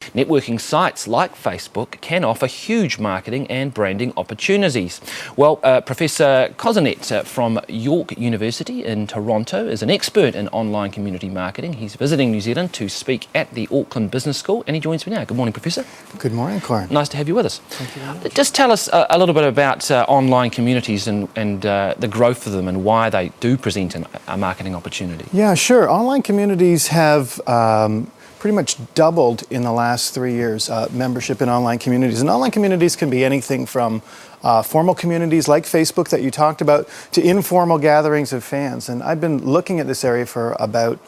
Networking sites like Facebook can offer huge marketing and branding opportunities. Well, Professor Kozinets from York University in Toronto is an expert in online community marketing. He's visiting New Zealand to speak at the Auckland Business School, and he joins me now. Good morning, Professor. Good morning, Corin. Nice to have you with us. Thank you very much. Just tell us a little bit about online communities and the growth of them and why they do present a marketing opportunity. Yeah, sure. Online communities have pretty much doubled in the last 3 years, membership in online communities. And online communities can be anything from formal communities like Facebook that you talked about to informal gatherings of fans. And I've been looking at this area for about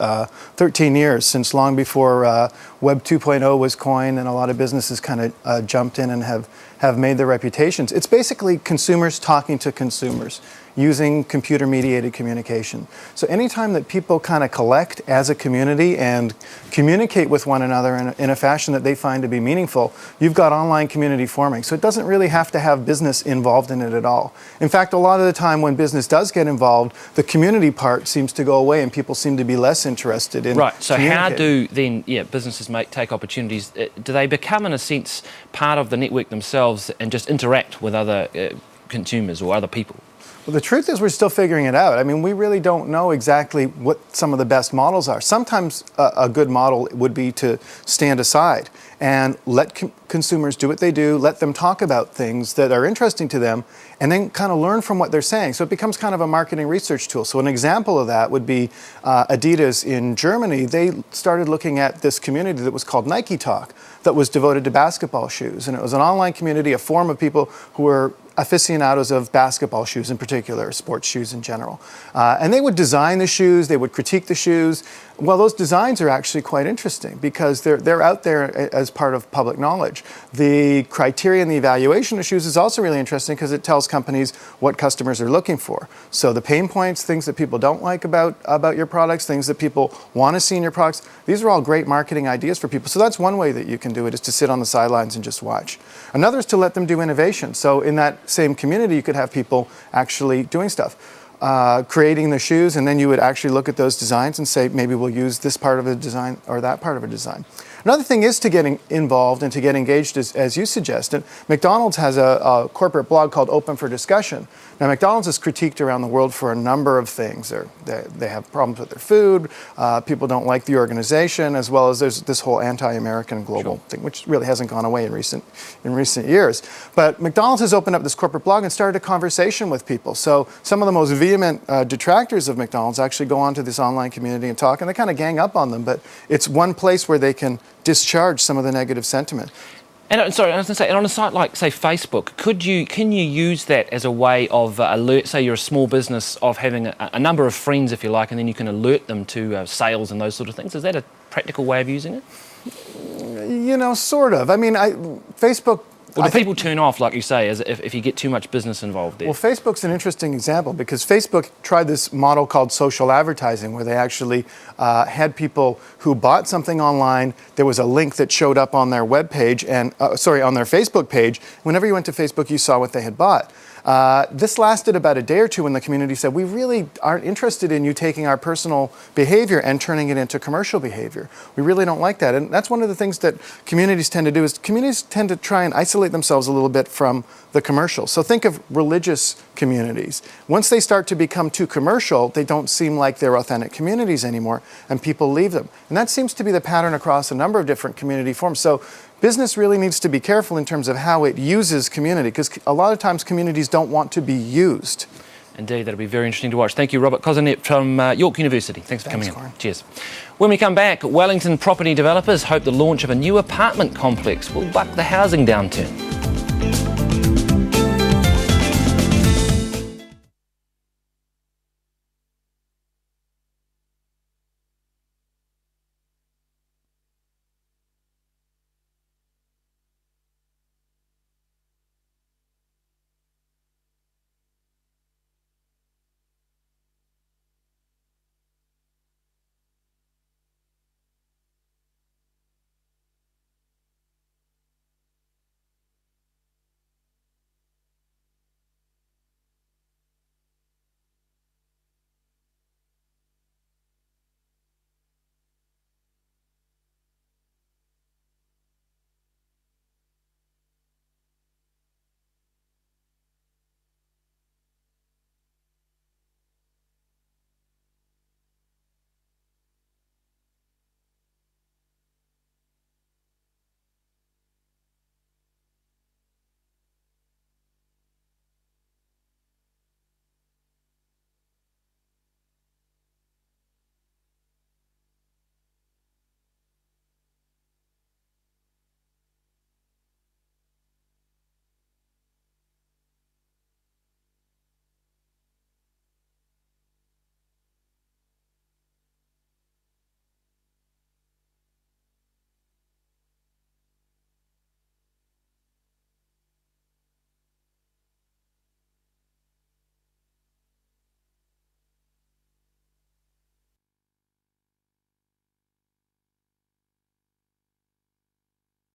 13 years, since long before Web 2.0 was coined and a lot of businesses kind of jumped in and have made their reputations. It's basically consumers talking to consumers using computer-mediated communication. So anytime that people kind of collect as a community and communicate with one another in a fashion that they find to be meaningful, you've got online community forming. So it doesn't really have to have business involved in it at all. In fact, a lot of the time when business does get involved, the community part seems to go away and people seem to be less interested in Right, so how do then businesses take opportunities? Do they become, in a sense, part of the network themselves and just interact with other consumers or other people? Well, the truth is we're still figuring it out. I mean, we really don't know exactly what some of the best models are. Sometimes a good model would be to stand aside and let consumers do what they do, let them talk about things that are interesting to them, and then kind of learn from what they're saying. So it becomes kind of a marketing research tool. So an example of that would be Adidas in Germany. They started looking at this community that was called Nike Talk, that was devoted to basketball shoes. And it was an online community, a forum of people who were aficionados of basketball shoes in particular, sports shoes in general. And they would design the shoes, they would critique the shoes. Well, those designs are actually quite interesting because they're out there as part of public knowledge. The criteria and the evaluation of shoes is also really interesting because it tells companies what customers are looking for. So the pain points, things that people don't like about your products, things that people want to see in your products, these are all great marketing ideas for people. So that's one way that you can do it, is to sit on the sidelines and just watch. Another is to let them do innovation. So in that same community, you could have people actually doing stuff. Creating the shoes, and then you would actually look at those designs and say, maybe we'll use this part of a design or that part of a design. Another thing is to get involved and to get engaged, as you suggested. McDonald's has a corporate blog called Open for Discussion. Now, McDonald's is critiqued around the world for a number of things. They have problems with their food, people don't like the organization, as well as there's this whole anti-American global thing, which really hasn't gone away in recent years. But McDonald's has opened up this corporate blog and started a conversation with people. So some of the most vehement detractors of McDonald's actually go onto this online community and talk, and they kind of gang up on them, but it's one place where they can discharge some of the negative sentiment. And sorry, I was going to say, and on a site like, say, Facebook, can you use that as a way of alert? Say you're a small business, of having a number of friends, if you like, and then you can alert them to sales and those sort of things. Is that a practical way of using it? You know, sort of. I mean, Facebook. Well, do people turn off, like you say, as if you get too much business involved there? Well, Facebook's an interesting example because Facebook tried this model called social advertising, where they actually had people who bought something online. There was a link that showed up on their web page and on their Facebook page. Whenever you went to Facebook, you saw what they had bought. This lasted about a day or two when the community said, we really aren't interested in you taking our personal behavior and turning it into commercial behavior. We really don't like that. And that's one of the things that communities tend to do, is communities tend to try and isolate themselves a little bit from the commercial. So think of religious communities. Once they start to become too commercial, they don't seem like they're authentic communities anymore, and people leave them. And that seems to be the pattern across a number of different community forms. So business really needs to be careful in terms of how it uses community, because a lot of times communities don't want to be used. Indeed, that'll be very interesting to watch. Thank you, Robert Kozinets from York University. Thanks for coming in. Corin. Cheers. When we come back, Wellington property developers hope the launch of a new apartment complex will buck the housing downturn.